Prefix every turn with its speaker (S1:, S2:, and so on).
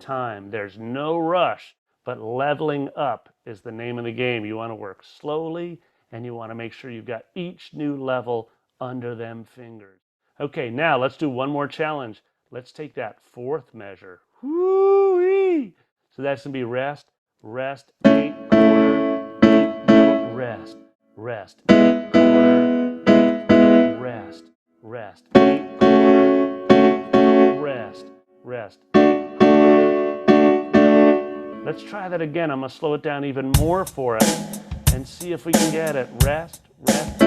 S1: time. There's no rush, but leveling up is the name of the game. You want to work slowly, and you want to make sure you've got each new level under them fingers. Okay, now let's do one more challenge. Let's take that fourth measure. Woo-wee! So that's going to be rest, rest, 8 quarter, 8 note, rest, rest, 8 quarter, 8 note, rest, rest, 8 quarter, 8 note, rest, rest, 8 quarter, 8 note. Let's try that again. I'm going to slow it down even more for us and see if we can get it. Rest, rest,